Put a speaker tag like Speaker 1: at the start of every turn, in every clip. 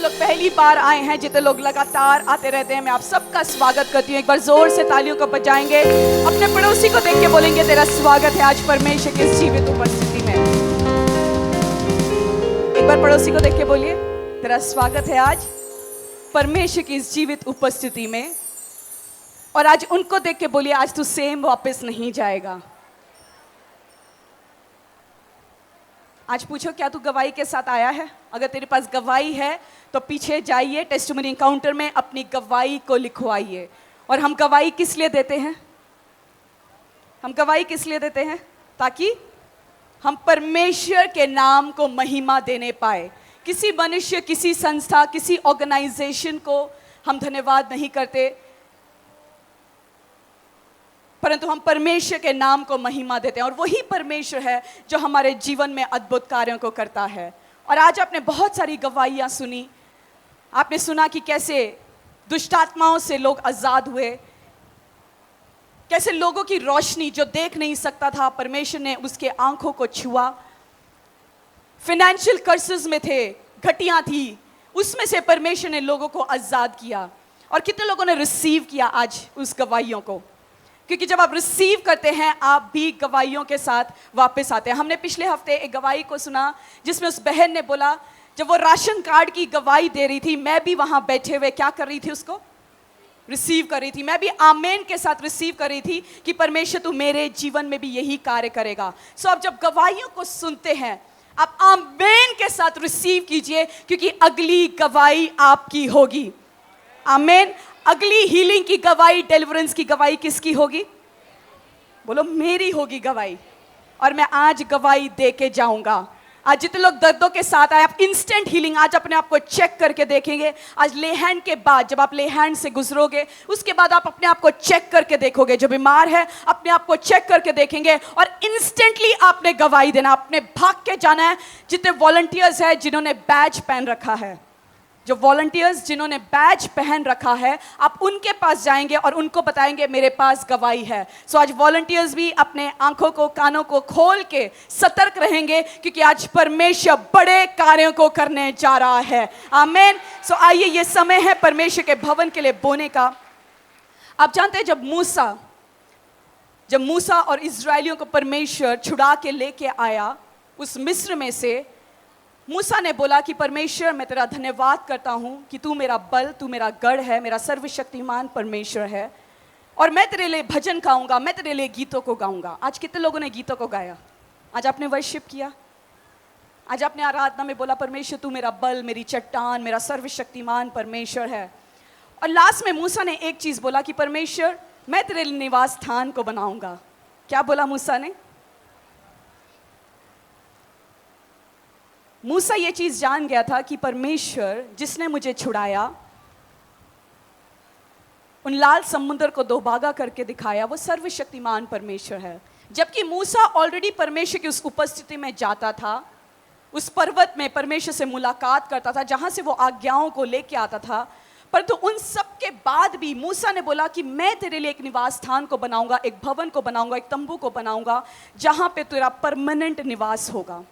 Speaker 1: जितने लोग पहली बार आए हैं, जितने लोग लगातार आते रहते हैं, मैं आप सबका स्वागत करती हूँ। एक बार जोर से तालियों को बजाएंगे, अपने पड़ोसी को देख के बोलेंगे तेरा स्वागत है आज परमेश्वर की इस जीवित उपस्थिति में। एक बार पड़ोसी को देख के बोलिए तेरा स्वागत है आज परमेश्वर की इस जीवित उपस्थिति में। और आज उनको देख के बोलिए आज तू सेम वापस नहीं जाएगा। आज पूछो क्या तू गवाही के साथ आया है? अगर तेरे पास गवाही है तो पीछे जाइए, टेस्टिमनी एनकाउंटर में अपनी गवाही को लिखवाइए। और हम गवाही किस लिए देते हैं? हम गवाही किस लिए देते हैं? ताकि हम परमेश्वर के नाम को महिमा देने पाए। किसी मनुष्य, किसी संस्था, किसी ऑर्गेनाइजेशन को हम धन्यवाद नहीं करते, परंतु हम परमेश्वर के नाम को महिमा देते हैं। और वही परमेश्वर है जो हमारे जीवन में अद्भुत कार्यों को करता है। और आज आपने बहुत सारी गवाहियां सुनी। आपने सुना कि कैसे दुष्ट आत्माओं से लोग आजाद हुए, कैसे लोगों की रोशनी जो देख नहीं सकता था परमेश्वर ने उसके आंखों को छुआ। फाइनेंशियल कर्सेस में थे, घटियां थी, उसमें से परमेश्वर ने लोगों को आजाद किया। और कितने लोगों ने रिसीव किया आज उस गवाहियों को? क्योंकि जब आप रिसीव करते हैं आप भी गवाहियों के साथ वापस आते हैं। हमने पिछले हफ्ते एक गवाही को सुना जिसमें उस बहन ने बोला, जब वो राशन कार्ड की गवाही दे रही थी, मैं भी वहां बैठे हुए क्या कर रही थी? उसको रिसीव कर रही थी। मैं भी आमेन के साथ रिसीव कर रही थी कि परमेश्वर तू मेरे जीवन में भी यही कार्य करेगा। सो आप जब गवाहियों को सुनते हैं आप आमेन के साथ रिसीव कीजिए, क्योंकि अगली गवाही आपकी होगी। आमेन। अगली हीलिंग की गवाही, डिलीवरेंस की गवाही किसकी होगी? बोलो मेरी होगी गवाही। और मैं आज गवाही दे के जाऊंगा। आज जितने लोग दर्दों के साथ आए, आप इंस्टेंट हीलिंग आज अपने आप को चेक करके देखेंगे। आज ले हैंड के बाद जब आप ले हैंड से गुजरोगे, उसके बाद आप अपने आप को चेक करके देखोगे। जो बीमार है अपने आप को चेक करके देखेंगे और इंस्टेंटली आपने गवाही देना। आपने भाग के जाना है। जितने वॉलंटियर्स हैं जिन्होंने बैज पहन रखा है, जो वॉलंटियर्स जिन्होंने बैज पहन रखा है, आप उनके पास जाएंगे और उनको बताएंगे मेरे पास गवाही है। सो आज वॉलंटियर्स भी अपने आंखों को, कानों को खोल के सतर्क रहेंगे, क्योंकि आज परमेश्वर बड़े कार्यों को करने जा रहा है। आमीन। सो आइए, ये समय है परमेश्वर के भवन के लिए बोने का। आप जानते हैं जब मूसा और इजरायलियों को परमेश्वर छुड़ा के लेके आया उस मिस्र में से, मूसा ने बोला कि परमेश्वर मैं तेरा धन्यवाद करता हूं कि तू मेरा बल, तू मेरा गढ़ है, मेरा सर्वशक्तिमान परमेश्वर है, और मैं तेरे लिए भजन गाऊंगा, मैं तेरे लिए गीतों को गाऊंगा। आज कितने लोगों ने गीतों को गाया? आज आपने वर्शिप किया, आज आपने आराधना में बोला परमेश्वर तू मेरा बल, मेरी चट्टान, मेरा सर्वशक्तिमान परमेश्वर है। और लास्ट में मूसा ने एक चीज बोला कि परमेश्वर मैं तेरे लिए निवास स्थान को बनाऊंगा। क्या बोला मूसा ने? मूसा ये चीज जान गया था कि परमेश्वर जिसने मुझे छुड़ाया, उन लाल समुद्र को दो भागा करके दिखाया, वो सर्वशक्तिमान परमेश्वर है। जबकि मूसा ऑलरेडी परमेश्वर की उस उपस्थिति में जाता था, उस पर्वत में परमेश्वर से मुलाकात करता था, जहां से वो आज्ञाओं को लेके आता था। परंतु उन सब के बाद भी मूसा ने बोला कि मैं तेरे लिए एक निवास स्थान को बनाऊंगा, एक भवन को बनाऊंगा, एक तंबू को बनाऊंगा, जहां पे तेरा परमानेंट निवास होगा।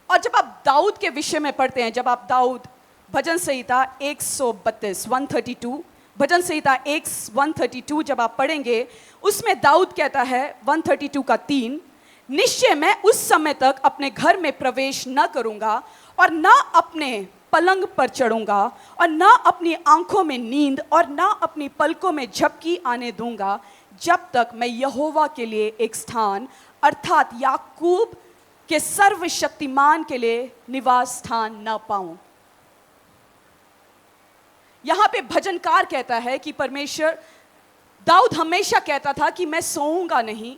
Speaker 1: और जब आप दाऊद के विषय में पढ़ते हैं, जब आप दाऊद भजन संहिता 132 भजन संहिता 132 जब आप पढ़ेंगे, उसमें दाऊद कहता है 132 का 3, निश्चय मैं उस समय तक अपने घर में प्रवेश न करूंगा और न अपने पलंग पर चढ़ूंगा और न अपनी आंखों में नींद और न अपनी पलकों में झपकी आने दूंगा, जब तक मैं यहोवा के लिए एक स्थान अर्थात याकूब कि सर्वशक्तिमान के लिए निवास स्थान न पाऊं। यहां पे भजनकार कहता है कि परमेश्वर, दाऊद हमेशा कहता था कि मैं सोऊंगा नहीं,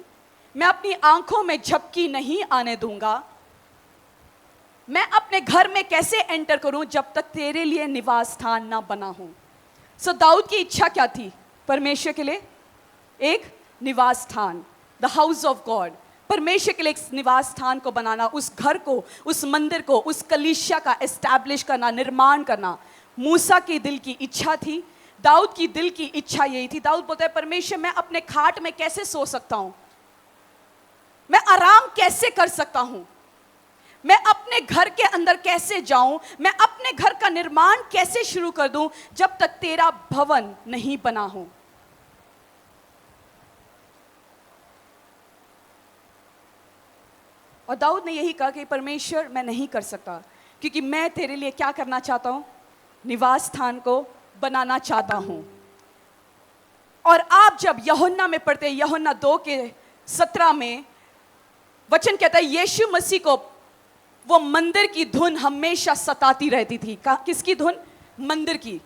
Speaker 1: मैं अपनी आंखों में झपकी नहीं आने दूंगा, मैं अपने घर में कैसे एंटर करूं जब तक तेरे लिए निवास स्थान ना बना हो। सो दाऊद की इच्छा क्या थी? परमेश्वर के लिए एक निवास स्थान, द हाउस ऑफ गॉड, परमेश्वर के लिए एक निवास स्थान को बनाना, उस घर को, उस मंदिर को, उस कलीसिया का एस्टैब्लिश करना, निर्माण करना। मूसा की दिल की इच्छा थी, दाऊद की दिल की इच्छा यही थी। दाऊद बोलता है परमेश्वर मैं अपने खाट में कैसे सो सकता हूं, मैं आराम कैसे कर सकता हूं, मैं अपने घर के अंदर कैसे जाऊं, मैं अपने घर का निर्माण कैसे शुरू कर दूं जब तक तेरा भवन नहीं बना हो। और दाऊद ने यही कहा कि परमेश्वर मैं नहीं कर सकता, क्योंकि मैं तेरे लिए क्या करना चाहता हूं, निवास स्थान को बनाना चाहता हूं। और आप जब यूहन्ना में पढ़ते हैं, यूहन्ना 2:17 में वचन कहता है यीशु मसीह को वो मंदिर की धुन हमेशा सताती रहती थी। किसकी धुन? मंदिर की।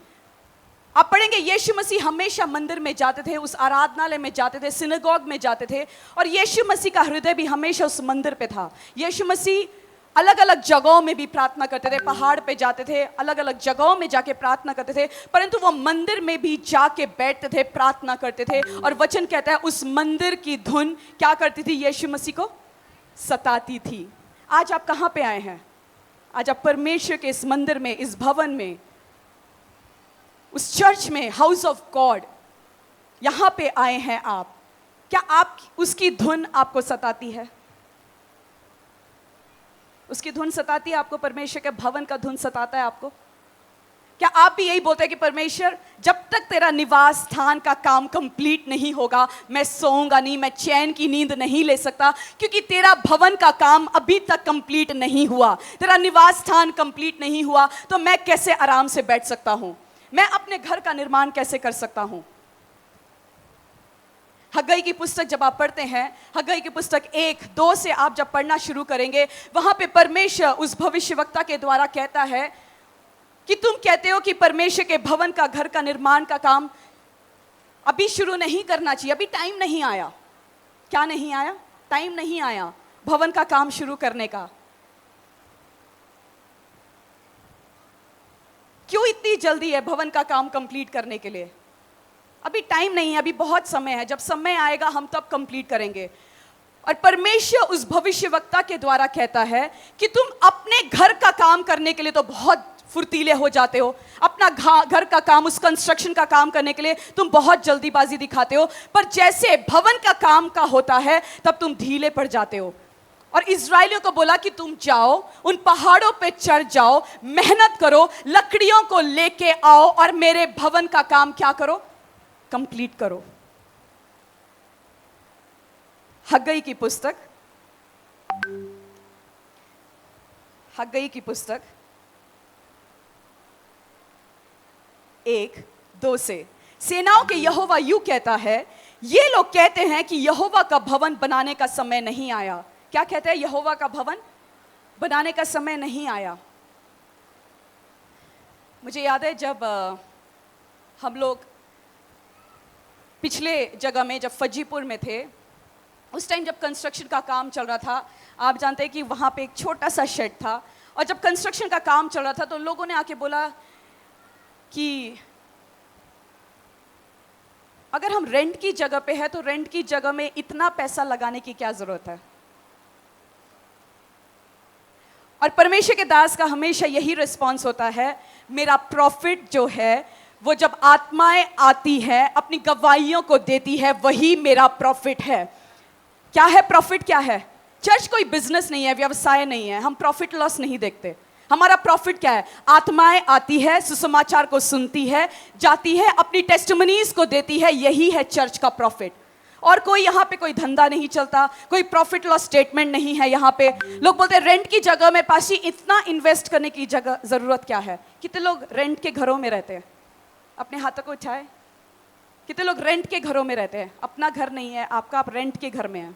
Speaker 1: आप पढ़ेंगे यीशु मसीह हमेशा मंदिर में जाते थे, उस आराधनालय में जाते थे, सिनेगॉग में जाते थे, और यीशु मसीह का हृदय भी हमेशा उस मंदिर पे था। यीशु मसीह अलग अलग जगहों में भी प्रार्थना करते थे, पहाड़ पे जाते थे, अलग अलग जगहों में जाके प्रार्थना करते थे, परंतु वो मंदिर में भी जाके बैठते थे, प्रार्थना करते थे। और वचन कहता है उस मंदिर की धुन क्या करती थी? यीशु मसीह को सताती थी। आज आप कहां पे आए हैं? आज आप परमेश्वर के इस मंदिर में, इस भवन में, उस चर्च में, हाउस ऑफ गॉड, यहां पे आए हैं आप। क्या आप उसकी धुन आपको सताती है? उसकी धुन सताती है आपको? परमेश्वर के भवन का धुन सताता है आपको? क्या आप भी यही बोलते हैं कि परमेश्वर जब तक तेरा निवास स्थान का काम कंप्लीट नहीं होगा मैं सोऊंगा नहीं, मैं चैन की नींद नहीं ले सकता, क्योंकि तेरा भवन का काम अभी तक कंप्लीट नहीं हुआ, तेरा निवास स्थान कंप्लीट नहीं हुआ, तो मैं कैसे आराम से बैठ सकता हूं? मैं अपने घर का निर्माण कैसे कर सकता हूं? हग्गई की पुस्तक जब आप पढ़ते हैं, हग्गई की पुस्तक 1-2 से आप जब पढ़ना शुरू करेंगे, वहां पे परमेश्वर उस भविष्यवक्ता के द्वारा कहता है कि तुम कहते हो कि परमेश्वर के भवन का, घर का निर्माण का काम अभी शुरू नहीं करना चाहिए, अभी टाइम नहीं आया। क्या नहीं आया? टाइम नहीं आया भवन का काम शुरू करने का। क्यों इतनी जल्दी है भवन का काम कंप्लीट करने के लिए? अभी टाइम नहीं है, अभी बहुत समय है, जब समय आएगा हम तब कंप्लीट करेंगे। और परमेश्वर उस भविष्यवक्ता के द्वारा कहता है कि तुम अपने घर का काम करने के लिए तो बहुत फुर्तीले हो जाते हो, अपना घर का काम, उस कंस्ट्रक्शन का काम करने के लिए तुम बहुत जल्दीबाजी दिखाते हो, पर जैसे भवन का काम का होता है तब तुम ढीले पड़ जाते हो। और इज़राइलियों को बोला कि तुम जाओ, उन पहाड़ों पे चढ़ जाओ, मेहनत करो, लकड़ियों को लेके आओ और मेरे भवन का काम क्या करो? कंप्लीट करो। हग्गई की पुस्तक, हग्गई की पुस्तक 1-2 से, सेनाओं के यहोवा यूं कहता है, ये लोग कहते हैं कि यहोवा का भवन बनाने का समय नहीं आया। क्या कहते हैं? यहोवा का भवन बनाने का समय नहीं आया। मुझे याद है जब हम लोग पिछले जगह में, जब फजीपुर में थे, उस टाइम जब कंस्ट्रक्शन का काम चल रहा था, आप जानते हैं कि वहाँ पे एक छोटा सा शेड था, और जब कंस्ट्रक्शन का काम चल रहा था तो लोगों ने आके बोला कि अगर हम रेंट की जगह पे है तो रेंट की जगह में इतना पैसा लगाने की क्या जरूरत है? और परमेश्वर के दास का हमेशा यही रिस्पॉन्स होता है, मेरा प्रॉफिट जो है वो जब आत्माएं आती है, अपनी गवाहियों को देती है, वही मेरा प्रॉफिट है। क्या है प्रॉफिट? क्या है? चर्च कोई बिजनेस नहीं है, व्यवसाय नहीं है, हम प्रॉफिट लॉस नहीं देखते। हमारा प्रॉफिट क्या है? आत्माएं आती है, सुसमाचार को सुनती है, जाती है, अपनी टेस्टिमनीज को देती है, यही है चर्च का प्रॉफिट। और कोई यहाँ पे कोई धंधा नहीं चलता, कोई प्रॉफिट लॉस स्टेटमेंट नहीं है। यहाँ पे लोग बोलते हैं रेंट की जगह में पासी इतना इन्वेस्ट करने की जगह जरूरत क्या है? कितने लोग रेंट के घरों में रहते हैं? अपने हाथों को उठाए। कितने लोग रेंट के घरों में रहते हैं? अपना घर नहीं है आपका, आप रेंट के घर में हैं।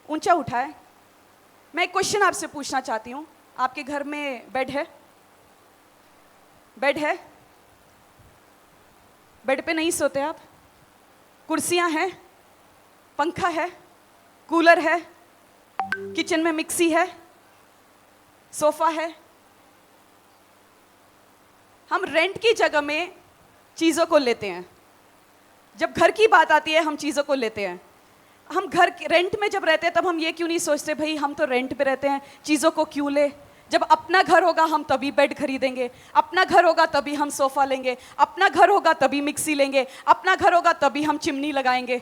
Speaker 1: ऊंचा उठाए। मैं एक क्वेश्चन आपसे पूछना चाहती हूँ, आपके घर में बेड है? बेड है? बेड पे नहीं सोते आप? कुर्सियां हैं? पंखा है? कूलर है? किचन में मिक्सी है? सोफा है? हम रेंट की जगह में चीज़ों को लेते हैं। जब घर की बात आती है हम चीज़ों को लेते हैं। हम घर रेंट में जब रहते हैं तब हम ये क्यों नहीं सोचते भाई हम तो रेंट पे रहते हैं, चीज़ों को क्यों ले? जब अपना घर होगा हम तभी बेड खरीदेंगे, अपना घर होगा तभी हम सोफ़ा लेंगे, अपना घर होगा तभी मिक्सी लेंगे, अपना घर होगा तभी हम चिमनी लगाएंगे।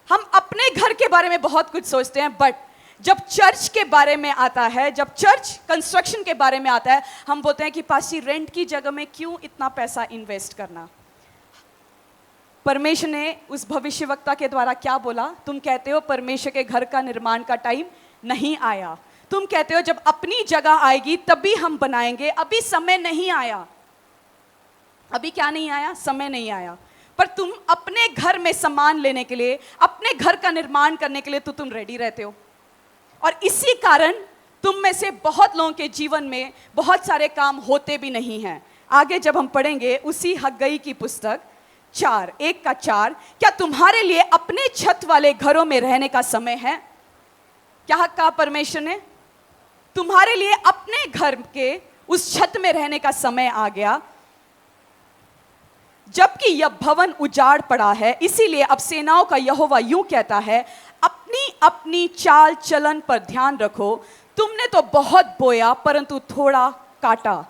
Speaker 1: हम अपने घर के बारे में बहुत कुछ सोचते हैं, बट जब चर्च के बारे में आता है, जब चर्च कंस्ट्रक्शन के बारे में आता है, हम बोलते हैं कि पासी रेंट की जगह में क्यों इतना पैसा इन्वेस्ट करना। परमेश्वर ने उस भविष्यवक्ता के द्वारा क्या बोला? तुम कहते हो परमेश्वर के घर का निर्माण का टाइम नहीं आया, तुम कहते हो जब अपनी जगह आएगी तभी हम बनाएंगे, अभी समय नहीं आया। अभी क्या नहीं आया? समय नहीं आया। पर तुम अपने घर में सामान लेने के लिए, अपने घर का निर्माण करने के लिए तो तुम रेडी रहते हो। और इसी कारण तुम में से बहुत लोगों के जीवन में बहुत सारे काम होते भी नहीं हैं। आगे जब हम पढ़ेंगे उसी हग्गई की पुस्तक 4:1-4, क्या तुम्हारे लिए अपने छत वाले घरों में रहने का समय है? क्या कहा परमेश्वर ने? तुम्हारे लिए अपने घर के उस छत में रहने का समय आ गया, जबकि यह भवन उजाड़ पड़ा है। इसीलिए अब सेनाओं का यहोवा यूं कहता है, अपनी अपनी चाल चलन पर ध्यान रखो। तुमने तो बहुत बोया परंतु थोड़ा काटा,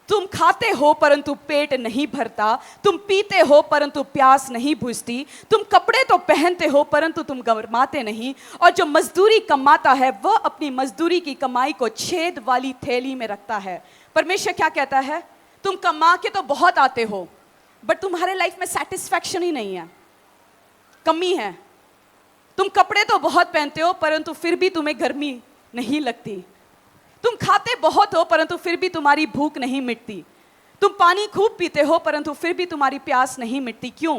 Speaker 1: तुम खाते हो परंतु पेट नहीं भरता, तुम पीते हो परंतु प्यास नहीं बुझती, तुम कपड़े तो पहनते हो परंतु तुम गरमाते नहीं, और जो मजदूरी कमाता है वह अपनी मजदूरी की कमाई को छेद वाली थैली में रखता है। परमेश्वर क्या कहता है? तुम कमा के तो बहुत आते हो, बट तुम्हारे लाइफ में सेटिस्फैक्शन ही नहीं है, कमी है। तुम कपड़े तो बहुत पहनते हो परंतु फिर भी तुम्हें गर्मी नहीं लगती, तुम खाते बहुत हो परंतु फिर भी तुम्हारी भूख नहीं मिटती, तुम पानी खूब पीते हो परंतु फिर भी तुम्हारी प्यास नहीं मिटती। क्यों?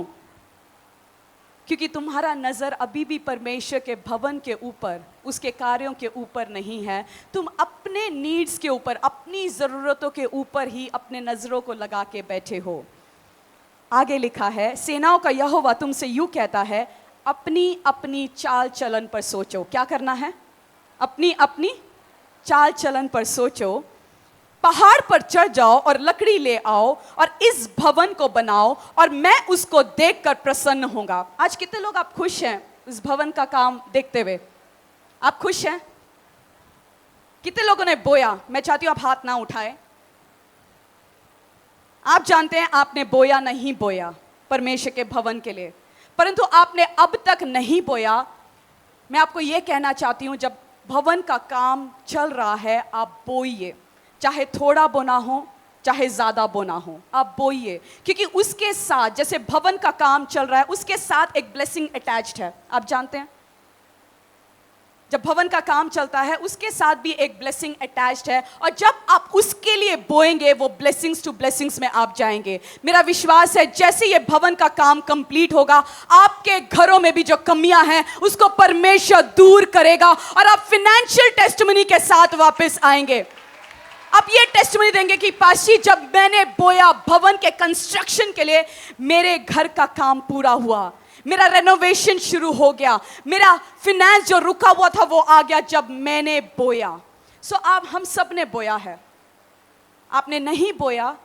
Speaker 1: क्योंकि तुम्हारा नजर अभी भी परमेश्वर के भवन के ऊपर, उसके कार्यों के ऊपर नहीं है। तुम अपने नीड्स के ऊपर, अपनी जरूरतों के ऊपर ही अपने नजरों को लगा के बैठे हो। आगे लिखा है, सेनाओं का यहोवा तुमसे यूं कहता है, अपनी अपनी चाल चलन पर सोचो। क्या करना है? अपनी अपनी चाल चलन पर सोचो। पहाड़ पर चढ़ जाओ और लकड़ी ले आओ और इस भवन को बनाओ और मैं उसको देखकर प्रसन्न होऊंगा। आज कितने लोग आप खुश हैं इस भवन का काम देखते हुए? आप खुश हैं? कितने लोगों ने बोया? मैं चाहती हूं आप हाथ ना उठाएं। आप जानते हैं आपने बोया नहीं बोया परमेश्वर के भवन के लिए, परंतु आपने अब तक नहीं बोया। मैं आपको यह कहना चाहती हूं, जब भवन का काम चल रहा है आप बोइए, चाहे थोड़ा बोना हो चाहे ज्यादा बोना हो, आप बोइए। क्योंकि उसके साथ, जैसे भवन का काम चल रहा है, उसके साथ एक ब्लेसिंग अटैच्ड है। आप जानते हैं जब भवन का काम चलता है उसके साथ भी एक ब्लेसिंग अटैच्ड है, और जब आप उसके लिए बोएंगे वो ब्लेसिंग्स टू ब्लेसिंग्स में आप जाएंगे। मेरा विश्वास है जैसे ये भवन का काम कंप्लीट होगा, आपके घरों में भी जो कमियां हैं उसको परमेश्वर दूर करेगा और आप फाइनेंशियल टेस्टिमनी के साथ वापस आएंगे। आप ये टेस्टिमनी देंगे कि पाशी, जब मैंने बोया भवन के कंस्ट्रक्शन के लिए, मेरे घर का काम पूरा हुआ, मेरा रेनोवेशन शुरू हो गया, मेरा फाइनेंस जो रुका हुआ था वो आ गया जब मैंने बोया। सो आप, हम सब ने बोया है। आपने नहीं बोया,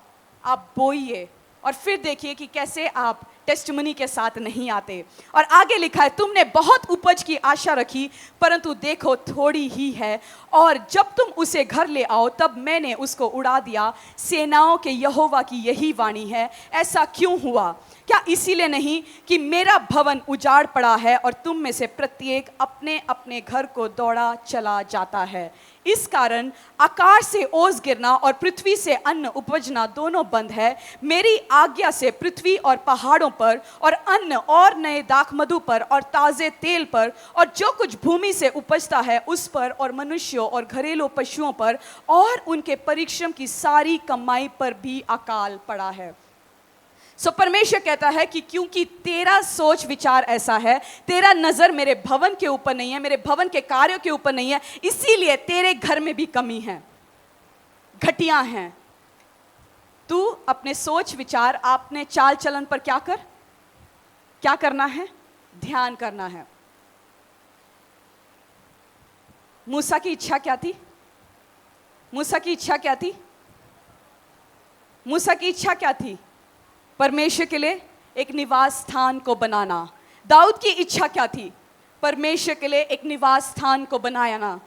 Speaker 1: आप बोइए और फिर देखिए कि कैसे आप टेस्टिमनी के साथ नहीं आते। और आगे लिखा है, तुमने बहुत उपज की आशा रखी परंतु देखो थोड़ी ही है, और जब तुम उसे घर ले आओ तब मैंने उसको उड़ा दिया। सेनाओं के यहोवा की यही वाणी है। ऐसा क्यों हुआ? क्या इसीलिए नहीं कि मेरा भवन उजाड़ पड़ा है और तुम में से प्रत्येक अपने अपने घर को दौड़ा चला जाता है। इस कारण आकाश से ओस गिरना और पृथ्वी से अन्न उपजना दोनों बंद है। मेरी आज्ञा से पृथ्वी और पहाड़ों पर और अन्न और नए दाखमधु पर और ताजे तेल पर और जो कुछ भूमि से उपजता है उस पर और मनुष्यों और घरेलू पशुओं पर और उनके परिश्रम की सारी कमाई पर भी अकाल पड़ा है। सो परमेश्वर कहता है कि क्योंकि तेरा सोच विचार ऐसा है, तेरा नजर मेरे भवन के ऊपर नहीं है, मेरे भवन के कार्यों के ऊपर नहीं है, इसीलिए तेरे घर में भी कमी है, घटिया हैं। तू अपने सोच विचार, अपने चाल चलन पर क्या करना है? ध्यान करना है। मूसा की इच्छा क्या थी? मूसा की इच्छा क्या थी? मूसा की इच्छा क्या थी? परमेश्वर के लिए एक निवास स्थान को बनाना। दाऊद की इच्छा क्या थी? परमेश्वर के लिए एक निवास स्थान को बनाना।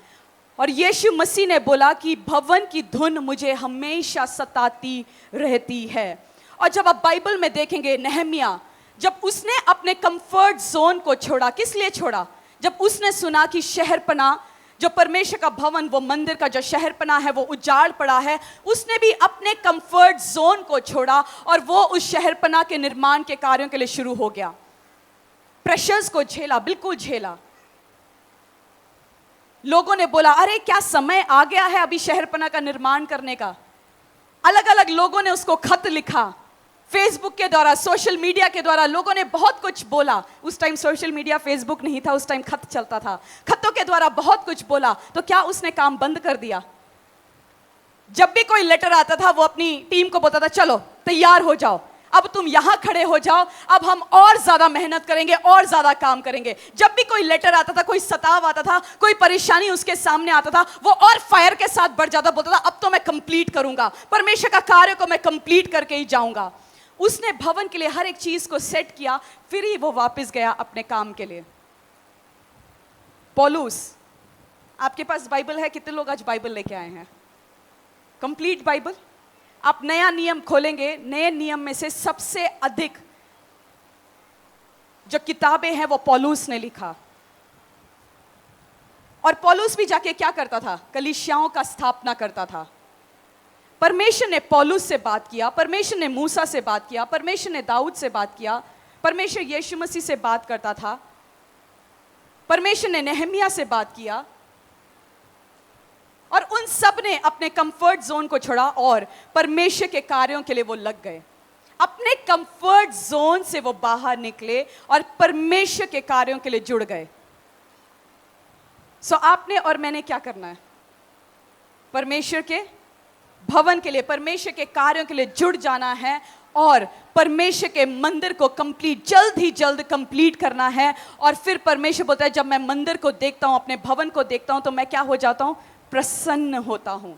Speaker 1: और यीशु मसीह ने बोला कि भवन की धुन मुझे हमेशा सताती रहती है। और जब आप बाइबल में देखेंगे, नहमिया जब उसने अपने कंफर्ट जोन को छोड़ा, किस लिए छोड़ा? जब उसने सुना कि शहरपनाह जो परमेश्वर का भवन, वो मंदिर का जो शहरपना है, वो उजाड़ पड़ा है, उसने भी अपने कंफर्ट जोन को छोड़ा और वो उस शहरपना के निर्माण के कार्यों के लिए शुरू हो गया। प्रेशर्स को झेला, बिल्कुल झेला। लोगों ने बोला, अरे क्या समय आ गया है अभी शहरपना का निर्माण करने का। अलग अलग लोगों ने उसको खत लिखा, फेसबुक के द्वारा, सोशल मीडिया के द्वारा लोगों ने बहुत कुछ बोला। उस टाइम सोशल मीडिया, फेसबुक नहीं था, उस टाइम खत चलता था। खतों के द्वारा बहुत कुछ बोला। तो क्या उसने काम बंद कर दिया? जब भी कोई लेटर आता था, वो अपनी टीम को बोलता था, चलो तैयार हो जाओ, अब तुम यहां खड़े हो जाओ, अब हम और ज्यादा मेहनत करेंगे, और ज्यादा काम करेंगे। जब भी कोई लेटर आता था, कोई सताव आता था, कोई परेशानी उसके सामने आता था, वो और फायर के साथ बढ़ जाता, बोलता था, अब तो मैं कंप्लीट करूंगा, परमेश्वर का कार्य को मैं कंप्लीट करके ही जाऊंगा। उसने भवन के लिए हर एक चीज को सेट किया, फिर ही वो वापस गया अपने काम के लिए। पौलुस, आपके पास बाइबल है? कितने लोग आज बाइबल लेके आए हैं? Complete Bible. आप नया नियम खोलेंगे, नए नियम में से सबसे अधिक जो किताबें हैं वो पौलुस ने लिखा। और पौलुस भी जाके क्या करता था? कलीसियाओं का स्थापना करता था। परमेश्वर ने पौलुस से बात किया, परमेश्वर ने मूसा से बात किया, परमेश्वर ने दाऊद से बात किया, परमेश्वर यीशु मसीह से बात करता था, परमेश्वर ने नेहमिया से बात किया। और उन सब ने अपने कंफर्ट जोन को छोड़ा और परमेश्वर के कार्यों के लिए वो लग गए। अपने कंफर्ट जोन से वो बाहर निकले और परमेश्वर के कार्यों के लिए जुड़ गए। सो आपने और मैंने क्या करना है? परमेश्वर के भवन के लिए, परमेश्वर के कार्यों के लिए जुड़ जाना है और परमेश्वर के मंदिर को जल्द ही जल्द कंप्लीट करना है। और फिर परमेश्वर बोलता है, जब मैं मंदिर को देखता हूं, अपने भवन को देखता हूं, तो मैं क्या हो जाता हूं? प्रसन्न होता हूं।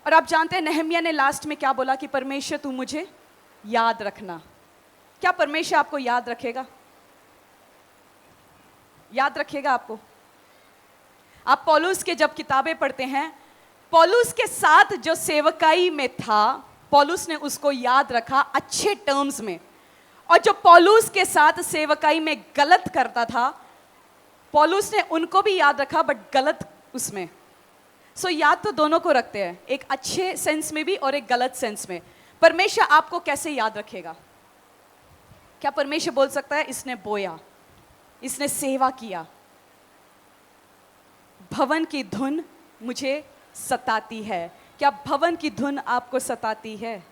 Speaker 1: और आप जानते हैं नेहमिया ने लास्ट में क्या बोला? कि परमेश्वर तू मुझे याद रखना। क्या परमेश्वर आपको याद रखेगा? याद रखेगा आपको? आप पौलुस के जब किताबें पढ़ते हैं, पौलुस के साथ जो सेवकाई में था, पौलुस ने उसको याद रखा अच्छे टर्म्स में। और जो पौलुस के साथ सेवकाई में गलत करता था, पौलुस ने उनको भी याद रखा, बट गलत उसमें। सो याद तो दोनों को रखते हैं, एक अच्छे सेंस में भी और एक गलत सेंस में। परमेश्वर आपको कैसे याद रखेगा? क्या परमेश्वर बोल सकता है, इसने बोया, इसने सेवा किया, भवन की धुन मुझे सताती है? क्या भवन की धुन आपको सताती है?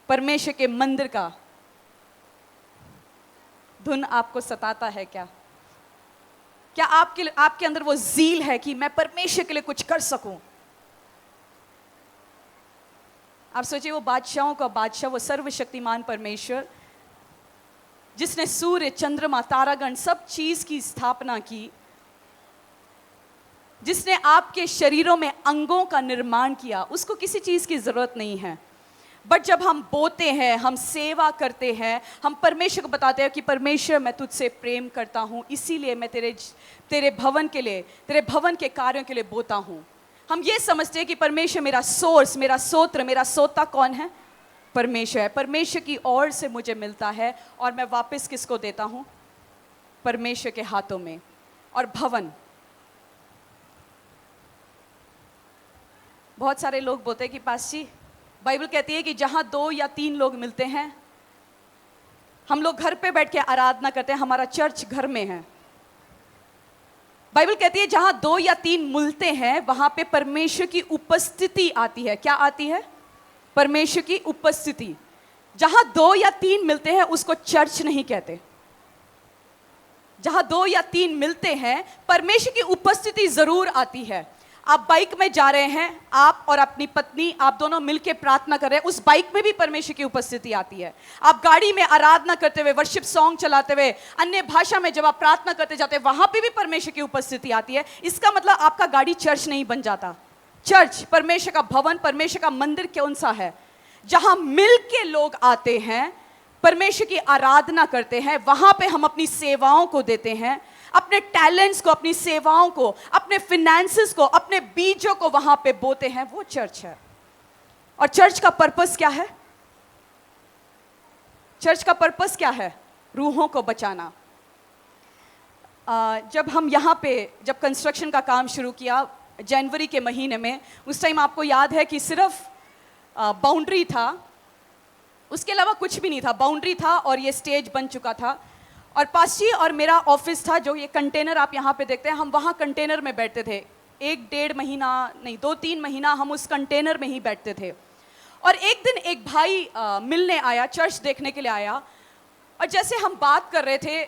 Speaker 1: परमेश्वर के मंदिर का धुन आपको सताता है क्या? क्या आपके अंदर वो ज़ील है कि मैं परमेश्वर के लिए कुछ कर सकूं? आप सोचिए, वो बादशाहों का बादशाह, वो सर्वशक्तिमान परमेश्वर, जिसने सूर्य, चंद्रमा, तारागण, सब चीज की स्थापना की, जिसने आपके शरीरों में अंगों का निर्माण किया, उसको किसी चीज की जरूरत नहीं है। बट जब हम बोते हैं, हम सेवा करते हैं, हम परमेश्वर को बताते हैं कि परमेश्वर मैं तुझसे प्रेम करता हूँ, इसीलिए मैं तेरे भवन के लिए, तेरे भवन के कार्यों के लिए बोता हूँ। हम ये समझते हैं कि परमेश्वर मेरा सोर्स, मेरा सोत्र, मेरा सोता कौन है? परमेश्वर है। परमेश्वर की ओर से मुझे मिलता है और मैं वापस किसको देता हूँ? परमेश्वर के हाथों में। और भवन, बहुत सारे लोग बोलते हैं कि पास जी, बाइबल कहती है कि जहां 2 या 3 लोग मिलते हैं, हम लोग घर पे बैठ के आराधना करते हैं, हमारा चर्च घर में है। बाइबल कहती है जहां 2 या 3 मिलते हैं, वहां पे परमेश्वर की उपस्थिति आती है। क्या आती है? परमेश्वर की उपस्थिति। जहां 2 या 3 मिलते हैं, उसको चर्च नहीं कहते। जहां 2 या 3 मिलते हैं, परमेश्वर की उपस्थिति जरूर आती है। आप बाइक में जा रहे हैं, आप और अपनी पत्नी, आप दोनों मिलकर प्रार्थना कर रहे हैं, उस बाइक में भी परमेश्वर की उपस्थिति आती है। आप गाड़ी में आराधना करते हुए, वर्शिप सॉन्ग चलाते हुए, अन्य भाषा में जब आप प्रार्थना करते जाते हैं, वहां पे भी परमेश्वर की उपस्थिति आती है। इसका मतलब आपका गाड़ी चर्च नहीं बन जाता। चर्च, परमेश्वर का भवन, परमेश्वर का मंदिर कौन सा है? जहां मिल के लोग आते हैं, परमेश्वर की आराधना करते हैं, वहां पे हम अपनी सेवाओं को देते हैं, अपने टैलेंट्स को, अपनी सेवाओं को, अपने फिनेंसेस को, अपने बीजों को वहां पे बोते हैं, वो चर्च है। और चर्च का पर्पस क्या है? चर्च का पर्पस क्या है? रूहों को बचाना। जब हम यहाँ पे जब कंस्ट्रक्शन का काम शुरू किया जनवरी के महीने में, उस टाइम आपको याद है कि सिर्फ बाउंड्री था, उसके अलावा कुछ भी नहीं था। बाउंड्री था और ये स्टेज बन चुका था, और पास्टी और मेरा ऑफिस था, जो ये कंटेनर आप यहाँ पे देखते हैं, हम वहाँ कंटेनर में बैठते थे। 1-1.5 महीना नहीं, 2-3 महीना हम उस कंटेनर में ही बैठते थे। और एक दिन एक भाई मिलने आया, चर्च देखने के लिए आया, और जैसे हम बात कर रहे थे,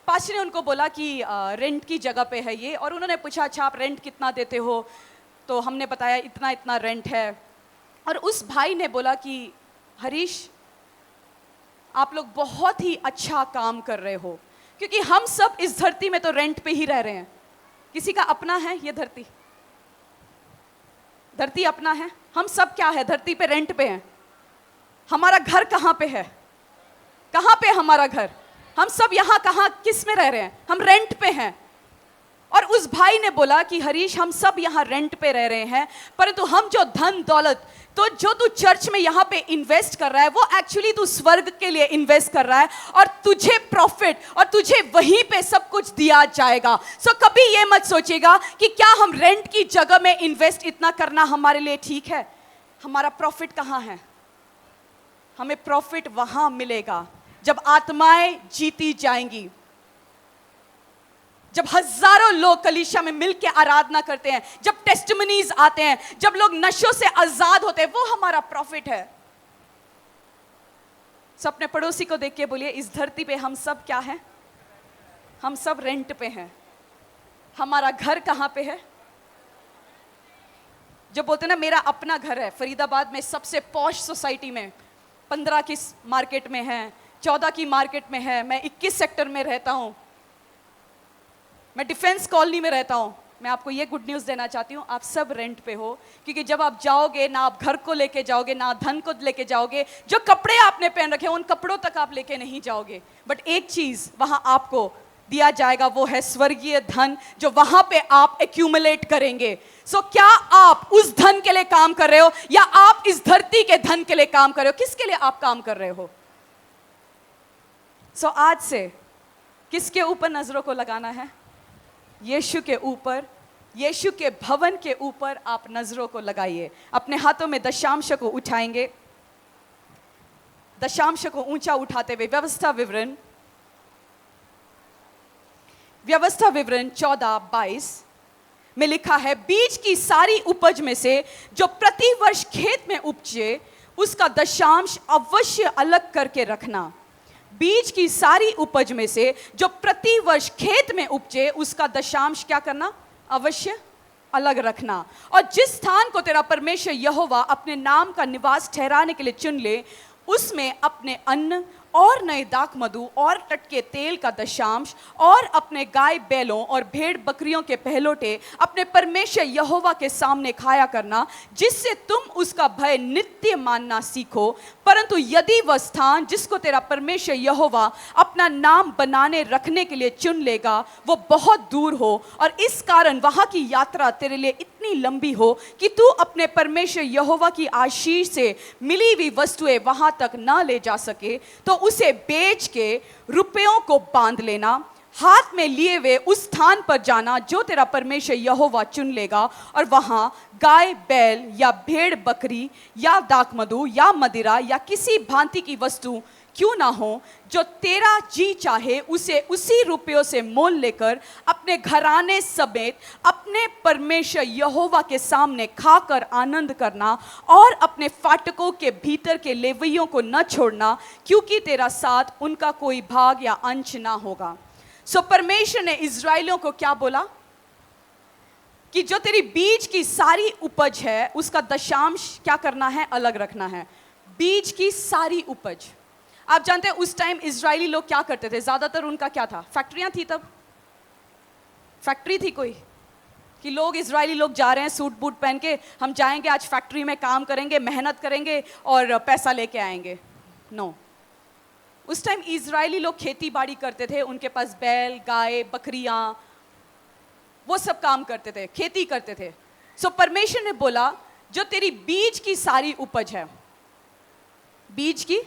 Speaker 1: पास्टर ने उनको बोला कि रेंट की जगह पे है ये, और उन्होंने पूछा अच्छा आप रेंट कितना देते हो, तो हमने बताया इतना इतना रेंट है। और उस भाई ने बोला कि हरीश, आप लोग बहुत ही अच्छा काम कर रहे हो, क्योंकि हम सब इस धरती में तो रेंट पे ही रह रहे हैं। किसी का अपना है ये धरती? धरती अपना है? हम सब क्या है, धरती पे रेंट पे हैं। हमारा घर कहाँ पे है? कहाँ पे हमारा घर? हम सब यहाँ कहाँ, किस में रह रहे हैं? हम रेंट पे हैं। और उस भाई ने बोला कि हरीश, हम सब यहाँ रेंट पे रह रहे हैं, परंतु हम जो धन दौलत, तो जो तू चर्च में यहाँ पे इन्वेस्ट कर रहा है, वो एक्चुअली तू स्वर्ग के लिए इन्वेस्ट कर रहा है, और तुझे प्रॉफिट और तुझे वहीं पे सब कुछ दिया जाएगा। सो कभी ये मत सोचिएगा कि क्या हम रेंट की जगह में इन्वेस्ट इतना करना हमारे लिए ठीक है। हमारा प्रॉफिट कहाँ है? हमें प्रॉफिट वहां मिलेगा जब आत्माएं जीती जाएंगी, जब हजारों लोग कलीसिया में मिलकर आराधना करते हैं, जब टेस्टिमनीज आते हैं, जब लोग नशों से आजाद होते हैं, वो हमारा प्रॉफिट है। सब अपने पड़ोसी को देख के बोलिए, इस धरती पे हम सब क्या हैं? हम सब रेंट पे हैं। हमारा घर कहां पे है? जो बोलते हैं ना मेरा अपना घर है, फरीदाबाद में सबसे पॉश सोसाइटी में 15 की मार्केट में है, 14 की मार्केट में है। मैं 21 सेक्टर में रहता हूं, मैं डिफेंस कॉलोनी में रहता हूं। मैं आपको ये गुड न्यूज़ देना चाहती हूं, आप सब रेंट पे हो, क्योंकि जब आप जाओगे ना आप घर को लेके जाओगे, ना धन को लेके जाओगे। जो कपड़े आपने पहन रखे उन कपड़ों तक आप लेके नहीं जाओगे, बट एक चीज वहां आपको दिया जाएगा, वो है स्वर्गीय धन, जो वहां पे आप एक्यूमुलेट करेंगे। सो क्या आप उस धन के लिए काम कर रहे हो, या आप इस धरती के धन के लिए काम कर रहे हो? किसके लिए आप काम कर रहे हो? सो आज से किसके ऊपर नजरों को लगाना है? यीशु के ऊपर, यीशु के भवन के ऊपर आप नजरों को लगाइए। अपने हाथों में दशांश को उठाएंगे, दशांश को ऊंचा उठाते हुए व्यवस्था विवरण 14:22 में लिखा है, बीज की सारी उपज में से जो प्रति वर्ष खेत में उपजे उसका दशांश अवश्य अलग करके रखना। बीज की सारी उपज में से जो प्रति वर्ष खेत में उपजे उसका दशांश क्या करना? अवश्य अलग रखना। और जिस स्थान को तेरा परमेश्वर यहोवा अपने नाम का निवास ठहराने के लिए चुन ले, उसमें अपने अन्न और नए दाख मधु और टटके तेल का दशांश और अपने गाय बैलों और भेड़ बकरियों के पहलोटे अपने परमेश्वर यहोवा के सामने खाया करना, जिससे तुम उसका भय नित्य मानना सीखो। परंतु यदि वह स्थान जिसको तेरा परमेश्वर यहोवा अपना नाम बनाने रखने के लिए चुन लेगा वो बहुत दूर हो, और इस कारण वहां की यात्रा तेरे लिए इतनी लंबी हो कि तू अपने परमेश्वर यहोवा की आशीष से मिली हुई वस्तुएं वहां तक न ले जा सके, तो उसे बेच के रुपयों को बांध लेना, हाथ में लिए हुए उस स्थान पर जाना जो तेरा परमेश्वर यहोवा चुन लेगा, और वहां गाय बैल या भेड़ बकरी या दाखमधु या मदिरा या किसी भांति की वस्तु क्यों ना हो, जो तेरा जी चाहे उसे उसी रुपयों से मोल लेकर अपने घराने समेत अपने परमेश्वर यहोवा के सामने खाकर आनंद करना, और अपने फाटकों के भीतर के लेवियों को न छोड़ना, क्योंकि तेरा साथ उनका कोई भाग या अंश ना होगा। सो परमेश्वर ने इज़राइलियों को क्या बोला कि जो तेरी बीज की सारी उपज है उसका दशांश क्या करना है? अलग रखना है। बीज की सारी उपज। आप जानते हैं उस टाइम इजरायली लोग क्या करते थे? ज्यादातर उनका क्या था? फैक्ट्रियां थी, तब फैक्ट्री थी कोई, कि लोग इजरायली लोग जा रहे हैं सूट बूट पहन के, हम जाएंगे आज फैक्ट्री में काम करेंगे, मेहनत करेंगे और पैसा लेके आएंगे। नो, उस टाइम इजरायली लोग खेती बाड़ी करते थे, उनके पास बैल गाय बकरियां वो सब काम करते थे, खेती करते थे। सो परमेश्वर ने बोला जो तेरी बीज की सारी उपज है, बीज की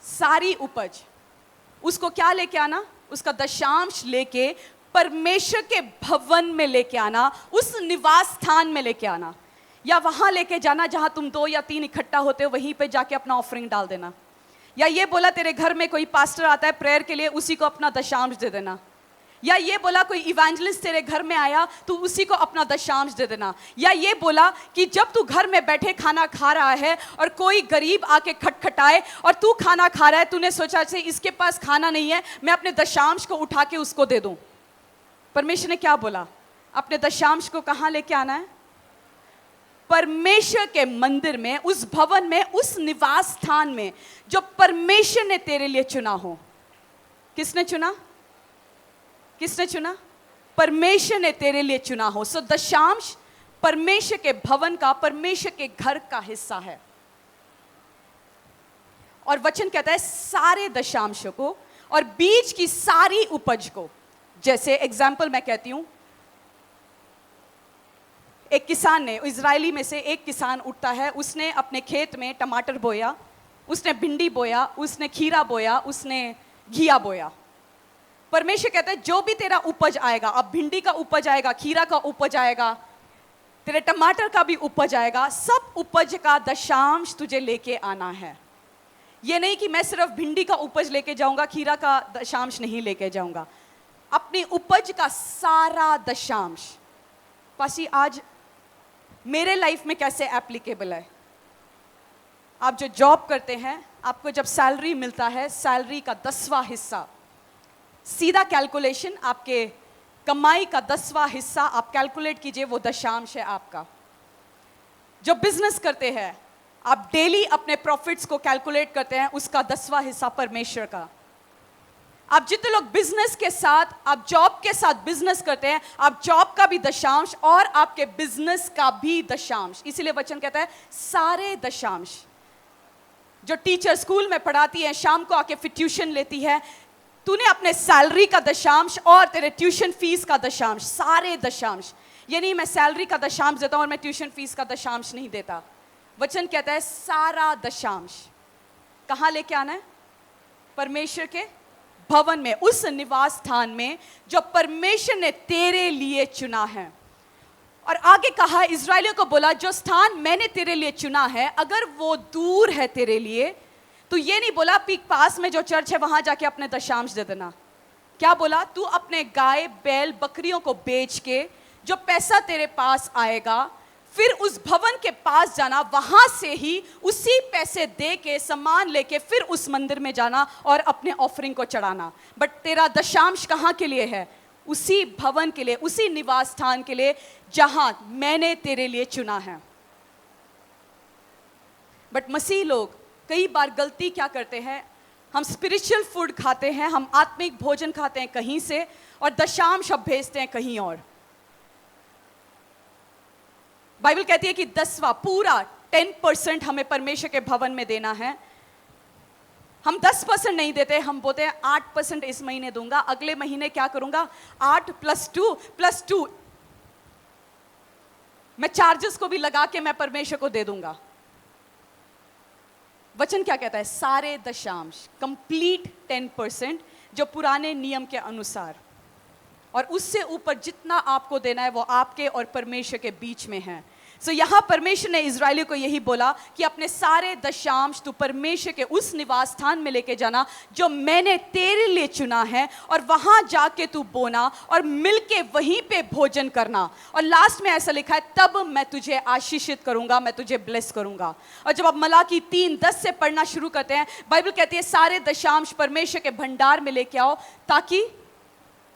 Speaker 1: सारी उपज, उसको क्या लेके आना? उसका दशांश लेके परमेश्वर के भवन में लेके आना, उस निवास स्थान में लेके आना, या वहां लेके जाना जहां तुम 2 या 3 इकट्ठा होते हो, वहीं पे जाके अपना ऑफरिंग डाल देना। या ये बोला तेरे घर में कोई पास्टर आता है प्रेयर के लिए, उसी को अपना दशांश दे देना। या ये बोला कोई इवेंजलिस्ट तेरे घर में आया, तू उसी को अपना दशांश दे देना। या ये बोला कि जब तू घर में बैठे खाना खा रहा है और कोई गरीब आके खटखटाए और तू खाना खा रहा है, तूने सोचा से इसके पास खाना नहीं है, मैं अपने दशांश को उठा के उसको दे दूं। परमेश्वर ने क्या बोला? अपने दशांश को कहां लेके आना है? परमेश्वर के मंदिर में, उस भवन में, उस निवास स्थान में जो परमेश्वर ने तेरे लिए चुना हो। किसने चुना? किसने चुना? परमेश्वर ने तेरे लिए चुना हो। सो दशांश परमेश्वर के भवन का, परमेश्वर के घर का हिस्सा है। और वचन कहता है सारे दशांशों को और बीज की सारी उपज को। जैसे एग्जाम्पल मैं कहती हूं, एक किसान ने, इजरायली में से एक किसान उठता है, उसने अपने खेत में टमाटर बोया, उसने भिंडी बोया, उसने खीरा बोया, उसने घिया बोया। परमेश्वर कहता है जो भी तेरा उपज आएगा, अब भिंडी का उपज आएगा, खीरा का उपज आएगा, तेरे टमाटर का भी उपज आएगा, सब उपज का दशांश तुझे लेके आना है। ये नहीं कि मैं सिर्फ भिंडी का उपज लेके जाऊंगा, खीरा का दशांश नहीं लेके जाऊंगा, अपनी उपज का सारा दशांश। पासी आज मेरे लाइफ में कैसे एप्लीकेबल है? आप जो जॉब करते हैं, आपको जब सैलरी मिलता है, सैलरी का 10वां हिस्सा, सीधा कैलकुलेशन, आपके कमाई का 10वां हिस्सा आप कैलकुलेट कीजिए, वो दशांश है आपका। जो बिजनेस करते हैं, आप डेली अपने प्रॉफिट्स को कैलकुलेट करते हैं, उसका 10वां हिस्सा परमेश्वर का। आप जितने लोग बिजनेस के साथ, आप जॉब के साथ बिजनेस करते हैं, आप जॉब का भी दशांश और आपके बिजनेस का भी दशांश। इसीलिए वचन कहता है सारे दशांश। जो टीचर स्कूल में पढ़ाती है, शाम को आके फिर ट्यूशन लेती है, तूने अपने सैलरी का दशांश और तेरे ट्यूशन फीस का दशांश, सारे दशांश। ये नहीं मैं सैलरी का दशांश देता हूं और मैं ट्यूशन फीस का दशांश नहीं देता। वचन कहता है सारा दशांश कहां लेके आना है? परमेश्वर के भवन में, उस निवास स्थान में जो परमेश्वर ने तेरे लिए चुना है। और आगे कहा, इजरायलियों को बोला जो स्थान मैंने तेरे लिए चुना है, अगर वो दूर है तेरे लिए, तो ये नहीं बोला पीक पास में जो चर्च है वहां जाके अपने दशांश दे देना। क्या बोला? तू अपने गाय, बैल, बकरियों को बेच के जो पैसा तेरे पास आएगा, फिर उस भवन के पास जाना, वहां से ही उसी पैसे दे के सामान लेके फिर उस मंदिर में जाना और अपने ऑफरिंग को चढ़ाना। बट तेरा दशांश कहां के लिए है? उसी भवन के लिए, उसी निवास स्थान के लिए जहां मैंने तेरे लिए चुना है। बट मसीह लोग कई बार गलती क्या करते हैं? हम स्पिरिचुअल फूड खाते हैं, हम आत्मिक भोजन खाते हैं कहीं से और दशांश अब भेजते हैं कहीं और। बाइबल कहती है कि 10वां पूरा 10% हमें परमेश्वर के भवन में देना है। हम 10% नहीं देते, हम बोलते हैं 8% इस महीने दूंगा, अगले महीने क्या करूंगा? 8 + 2 मैं चार्जेस को भी लगा के मैं परमेश्वर को दे दूंगा। वचन क्या कहता है? सारे दशांश, कंप्लीट 10% जो पुराने नियम के अनुसार, और उससे ऊपर जितना आपको देना है वो आपके और परमेश्वर के बीच में है। सो यहां परमेश्वर ने इजरायलियों को यही बोला कि अपने सारे दशांश तू परमेश्वर के उस निवास स्थान में लेके जाना जो मैंने तेरे लिए चुना है, और वहां जाके तू बोना और मिलके वहीं पे भोजन करना। और लास्ट में ऐसा लिखा है, तब मैं तुझे आशीषित करूंगा, मैं तुझे ब्लेस करूंगा। और जब आप मलाकी 3:10 से पढ़ना शुरू करते हैं, बाइबल कहती है सारे दशांश परमेश्वर के भंडार में लेके आओ, ताकि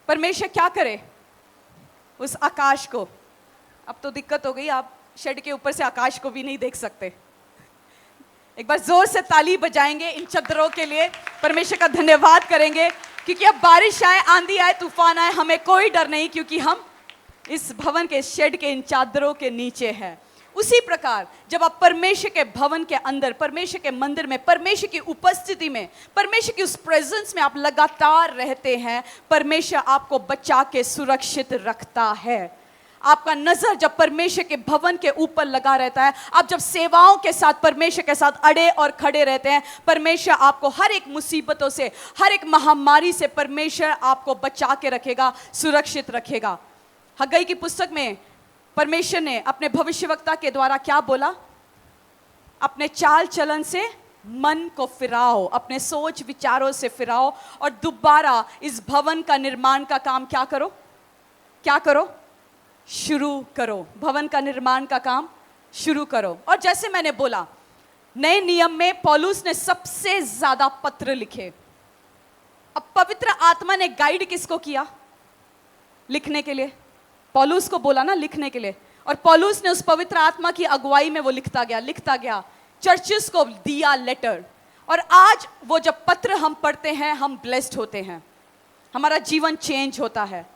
Speaker 1: परमेश्वर क्या करे? उस आकाश को, अब तो दिक्कत हो गई, आप शेड के ऊपर से आकाश को भी नहीं देख सकते। एक बार जोर से ताली बजाएंगे इन चद्दरों के लिए, परमेश्वर का धन्यवाद करेंगे, क्योंकि अब बारिश आए, आंधी आए, तूफान आए, हमें कोई डर नहीं, क्योंकि हम इस भवन के शेड के इन चादरों के नीचे हैं। उसी प्रकार जब आप परमेश्वर के भवन के अंदर, परमेश्वर के मंदिर में, परमेश्वर की उपस्थिति में, परमेश्वर की उस प्रेजेंस में आप लगातार रहते हैं, परमेश्वर आपको बचा के सुरक्षित रखता है। आपका नजर जब परमेश्वर के भवन के ऊपर लगा रहता है, आप जब सेवाओं के साथ परमेश्वर के साथ अड़े और खड़े रहते हैं, परमेश्वर आपको हर एक मुसीबतों से, हर एक महामारी से परमेश्वर आपको बचा के रखेगा, सुरक्षित रखेगा। हग्गई की पुस्तक में परमेश्वर ने अपने भविष्यवक्ता के द्वारा क्या बोला? अपने चाल चलन से मन को फिराओ, अपने सोच विचारों से फिराओ और दोबारा इस भवन का निर्माण का काम क्या करो? क्या करो? शुरू करो। भवन का निर्माण का काम शुरू करो। और जैसे मैंने बोला, नए नियम में पौलुस ने सबसे ज्यादा पत्र लिखे। अब पवित्र आत्मा ने गाइड किसको किया लिखने के लिए? पौलुस को बोला ना लिखने के लिए, और पौलुस ने उस पवित्र आत्मा की अगुवाई में वो लिखता गया, चर्चेस को दिया लेटर। और आज वो जब पत्र हम पढ़ते हैं, हम ब्लेस्ड होते हैं, हमारा जीवन चेंज होता है।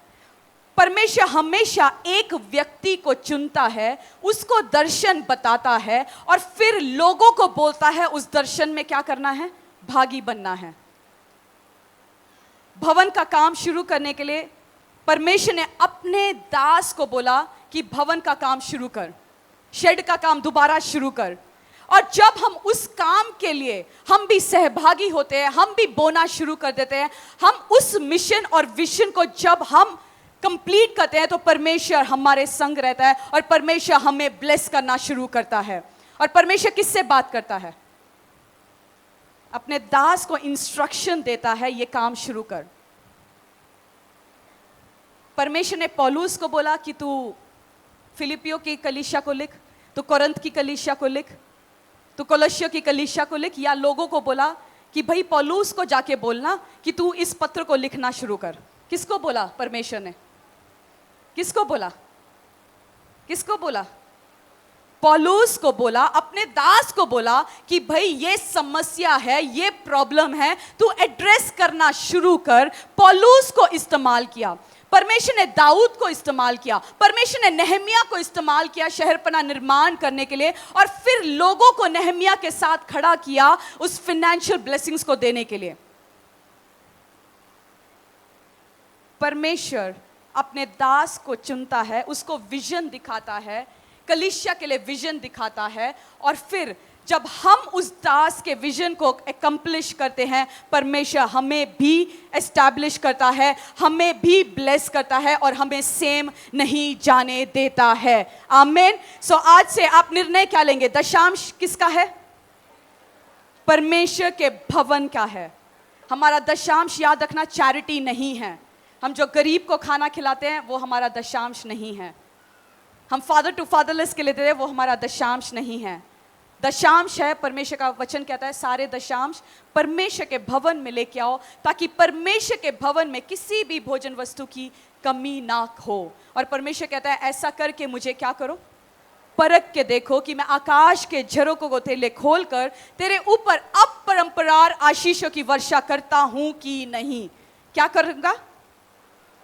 Speaker 1: परमेश्वर हमेशा एक व्यक्ति को चुनता है, उसको दर्शन बताता है और फिर लोगों को बोलता है उस दर्शन में क्या करना है? भागी बनना है। भवन का काम शुरू करने के लिए परमेश्वर ने अपने दास को बोला कि भवन का काम शुरू कर, शेड का काम दोबारा शुरू कर। और जब हम उस काम के लिए हम भी सहभागी होते हैं, हम भी बोना शुरू कर देते हैं, हम उस मिशन और विजन को जब हम कंप्लीट करते हैं, तो परमेश्वर हमारे संग रहता है और परमेश्वर हमें ब्लेस करना शुरू करता है। और परमेश्वर किससे बात करता है? अपने दास को इंस्ट्रक्शन देता है, ये काम शुरू कर। परमेश्वर ने पौलुस को बोला कि तू फिलिपियों की कलीसिया को लिख, तू कोरिन्थ की कलीसिया को लिख, तू कोलोसियों की कलीसिया को लिख। या लोगों को बोला कि भाई पौलुस को जाके बोलना कि तू इस पत्र को लिखना शुरू कर। किसको बोला? परमेश्वर ने। किसको बोला? किसको बोला? पौलुस को बोला, अपने दास को बोला कि भाई ये समस्या है, ये प्रॉब्लम है, तू एड्रेस करना शुरू कर। पौलुस को इस्तेमाल किया, परमेश्वर ने दाऊद को इस्तेमाल किया, परमेश्वर ने नेहमिया को इस्तेमाल किया शहरपना निर्माण करने के लिए, और फिर लोगों को नेहमिया के साथ खड़ा किया उस फाइनेंशियल ब्लेसिंग्स को देने के लिए। परमेश्वर अपने दास को चुनता है, उसको विजन दिखाता है, कलीसिया के लिए विजन दिखाता है, और फिर जब हम उस दास के विजन को एकम्प्लिश करते हैं, परमेश्वर हमें भी एस्टैब्लिश करता है, हमें भी ब्लेस करता है और हमें सेम नहीं जाने देता है। आमीन। सो आज से आप निर्णय क्या लेंगे? दशांश किसका है? परमेश्वर के भवन का है। हमारा दशांश, याद रखना, चैरिटी नहीं है। हम जो गरीब को खाना खिलाते हैं वो हमारा दशांश नहीं है। हम फादर टू फादरलेस के लिए देते हैं, वो हमारा दशांश नहीं है। दशांश है, परमेश्वर का वचन कहता है सारे दशांश परमेश्वर के भवन में लेके आओ, ताकि परमेश्वर के भवन में किसी भी भोजन वस्तु की कमी ना हो। और परमेश्वर कहता है ऐसा करके मुझे क्या करो? परख के देखो कि मैं आकाश के झरोकों को तेरे लिए खोल कर तेरे ऊपर अपरंपरार आशीषों की वर्षा करता हूं कि नहीं। क्या करूंगा?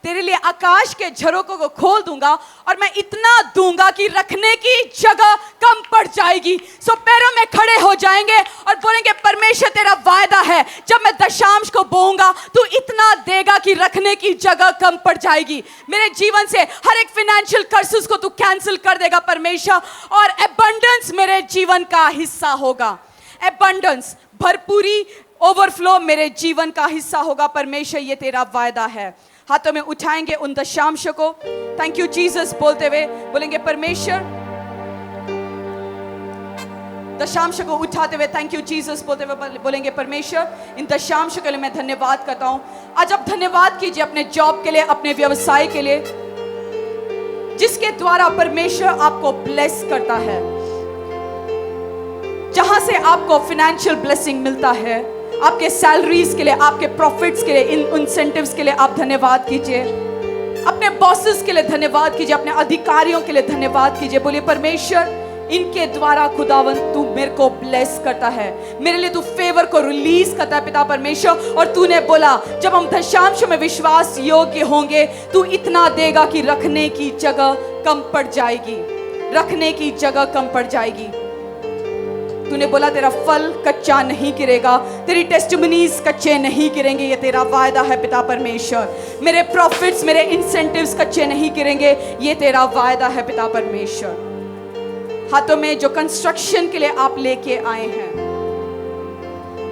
Speaker 1: तेरे लिए आकाश के झरोकों को खोल दूंगा और मैं इतना दूंगा कि रखने की जगह कम पड़ जाएगी। सो पैरों में खड़े हो जाएंगे और बोलेंगे परमेश्वर तेरा वायदा है, जब मैं दशांश को बोऊंगा तू इतना देगा कि रखने की जगह कम पड़ जाएगी। मेरे जीवन से हर एक फाइनेंशियल कर्सेस को तू कैंसिल कर देगा परमेश्वर, और एबंडेंस मेरे जीवन का हिस्सा होगा। एबंडेंस, भरपूरी, ओवरफ्लो मेरे जीवन का हिस्सा होगा। परमेश्वर ये तेरा वायदा है। हाथों में उठाएंगे उन दशांशों को, थैंक यू जीसस बोलते हुए बोलेंगे परमेश्वर, दशांश को उठाते हुए थैंक यू जीसस बोलते हुए बोलेंगे परमेश्वर इन दशांश के लिए मैं धन्यवाद करता हूं। आज आप धन्यवाद कीजिए अपने जॉब के लिए, अपने व्यवसाय के लिए, जिसके द्वारा परमेश्वर आपको ब्लेस करता है, जहां से आपको फाइनेंशियल ब्लेसिंग मिलता है। आपके सैलरीज के लिए, आपके प्रॉफिट्स के लिए, इन इंसेंटिव्स के लिए आप धन्यवाद कीजिए। अपने बॉसेस के लिए धन्यवाद कीजिए, अपने अधिकारियों के लिए धन्यवाद कीजिए। बोलिए परमेश्वर इनके द्वारा खुदावन तू मेरे को ब्लेस करता है, मेरे लिए तू फेवर को रिलीज करता है पिता परमेश्वर। और तूने बोला जब हम दशांश में विश्वास योग्य होंगे तू इतना देगा कि रखने की जगह कम पड़ जाएगी, रखने की जगह कम पड़ जाएगी। तूने बोला तेरा फल कच्चा नहीं गिरेगा, तेरी टेस्टिमनीज कच्चे नहीं गिरेंगे, ये तेरा वायदा है पिता परमेश्वर। मेरे प्रॉफिट्स, मेरे इंसेंटिव्स कच्चे नहीं गिरेंगे, ये तेरा वायदा है पिता परमेश्वर। हाथों में जो कंस्ट्रक्शन के लिए आप लेके आए हैं,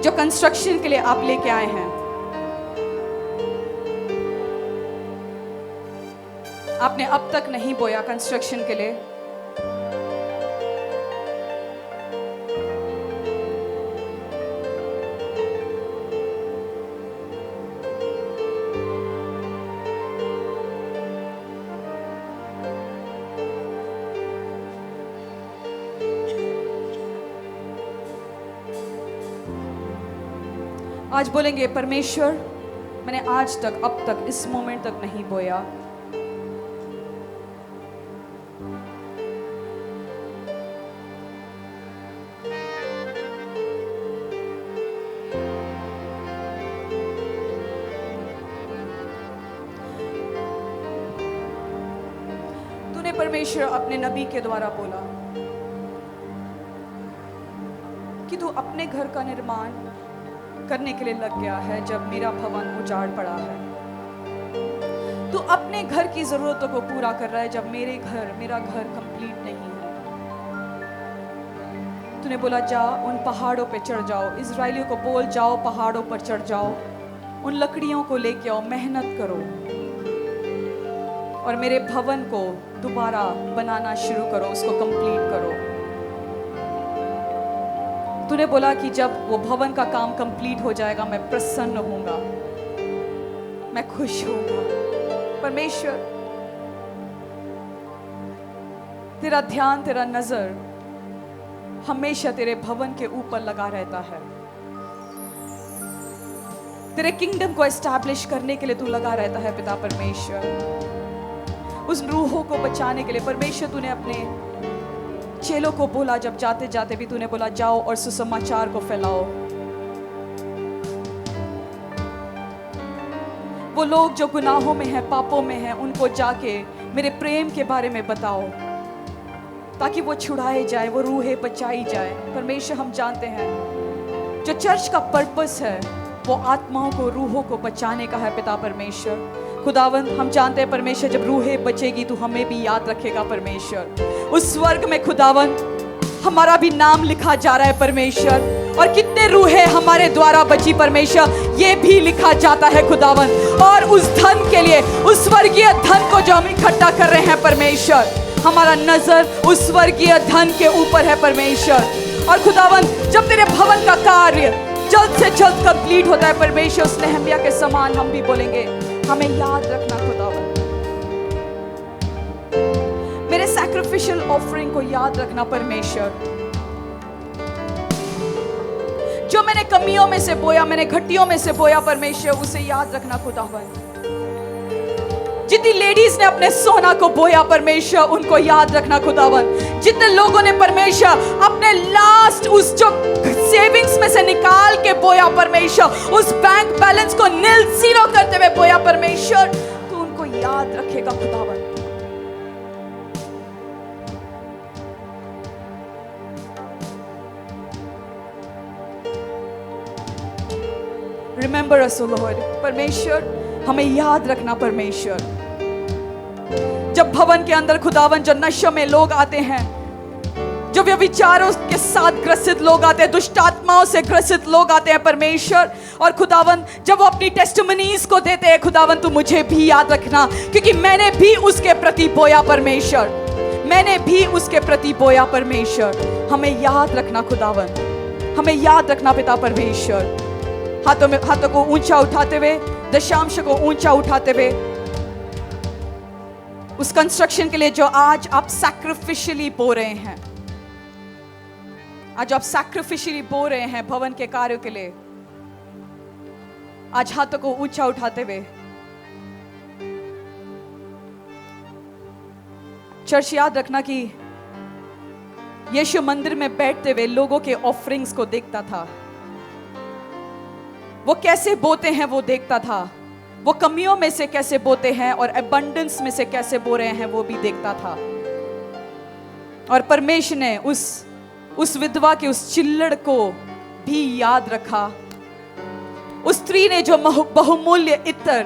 Speaker 1: जो कंस्ट्रक्शन के लिए आप लेके आए हैं, आपने अब तक नहीं बोया कंस्ट्रक्शन के लिए, आज बोलेंगे परमेश्वर मैंने आज तक, अब तक, इस मोमेंट तक नहीं बोया। तूने परमेश्वर अपने नबी के द्वारा बोला कि तू अपने घर का निर्माण करने के लिए लग गया है जब मेरा भवन उजाड़ पड़ा है। तू अपने घर की जरूरतों को पूरा कर रहा है जब मेरा घर कंप्लीट नहीं है। तूने बोला जा उन पहाड़ों पे चढ़ जाओ, इजरायलियों को बोल जाओ पहाड़ों पर चढ़ जाओ, उन लकड़ियों को लेके आओ, मेहनत करो और मेरे भवन को दोबारा बनाना शुरू करो, उसको कंप्लीट करो। तूने बोला कि जब वो भवन का काम कंप्लीट हो जाएगा मैं प्रसन्न होऊंगा, मैं खुश होऊंगा। परमेश्वर तेरा ध्यान, तेरा नजर हमेशा तेरे भवन के ऊपर लगा रहता है। तेरे किंगडम को एस्टैब्लिश करने के लिए तू लगा रहता है पिता परमेश्वर। उस रूहों को बचाने के लिए परमेश्वर तूने अपने चेलों को बोला, जब जाते जाते भी तूने बोला जाओ और सुसमाचार को फैलाओ। वो लोग जो गुनाहों में हैं, पापों में हैं, उनको जाके मेरे प्रेम के बारे में बताओ ताकि वो छुड़ाए जाए, वो रूहें बचाई जाए। परमेश्वर हम जानते हैं जो चर्च का पर्पस है वो आत्माओं को, रूहों को बचाने का है पिता परमेश्वर। खुदावंद हम जानते हैं परमेश्वर जब रूहें बचेगी तो हमें भी याद रखेगा परमेश्वर। उस स्वर्ग में खुदावंद हमारा भी नाम लिखा जा रहा है परमेश्वर, और कितने रूहें हमारे द्वारा बची परमेश्वर ये भी लिखा जाता है खुदावंद। और उस धन के लिए, उस स्वर्गीय धन को जो हम इकट्ठा कर रहे हैं परमेश्वर, हमारा नजर उस स्वर्गीय धन के ऊपर है परमेश्वर। और खुदावंद जब तेरे भवन का कार्य जल्द से जल्द कंप्लीट होता है परमेश्वर, उस नेहमिया के समान हम भी बोलेंगे हमें याद रखना खुदावंद, मेरे सैक्रिफिशियल ऑफरिंग को याद रखना परमेश्वर। जो मैंने कमियों में से बोया, मैंने घटियों में से बोया परमेश्वर, उसे याद रखना खुदावंद। जितनी लेडीज ने अपने सोना को बोया परमेश्वर, उनको याद रखना खुदावंद। जितने लोगों ने परमेश्वर अपने लास्ट उस जो सेविंग्स में से निकाल के बोया परमेश्वर, उस बैंक बैलेंस को नील जीरो करते हुए बोया परमेश्वर, तू उनको याद रखेगा खुदावंद। Remember us, O Lord. परमेश्वर हमें याद रखना परमेश्वर। जब भवन के अंदर खुदावन जो नशे में लोग आते हैं, जो व्यभिचारों के साथ ग्रसित लोग आते हैं, दुष्ट आत्माओं से ग्रसित लोग आते हैं परमेश्वर, और खुदावन जब वो अपनी टेस्टिमनीज को देते हैं खुदावन, तू मुझे भी याद रखना क्योंकि मैंने भी उसके प्रति बोया परमेश्वर, मैंने भी उसके प्रति बोया परमेश्वर। हमें याद रखना खुदावन, हमें याद रखना पिता परमेश्वर। हाथों को ऊंचा उठाते हुए, दशांश को ऊंचा उठाते हुए, उस कंस्ट्रक्शन के लिए जो आज आप सैक्रिफिशियली बो रहे हैं, आज आप सैक्रिफिशियली बो रहे हैं भवन के कार्यों के लिए, आज हाथों को ऊंचा उठाते हुए चर्च याद रखना कि यीशु मंदिर में बैठते हुए लोगों के ऑफरिंग्स को देखता था, वो कैसे बोते हैं वो देखता था, वो कमियों में से कैसे बोते हैं और एबंडेंस में से कैसे बो रहे हैं वो भी देखता था। और परमेश्वर ने उस उस विधवा के उस चिल्लड़ को भी याद रखा। उस स्त्री ने जो बहुमूल्य इत्र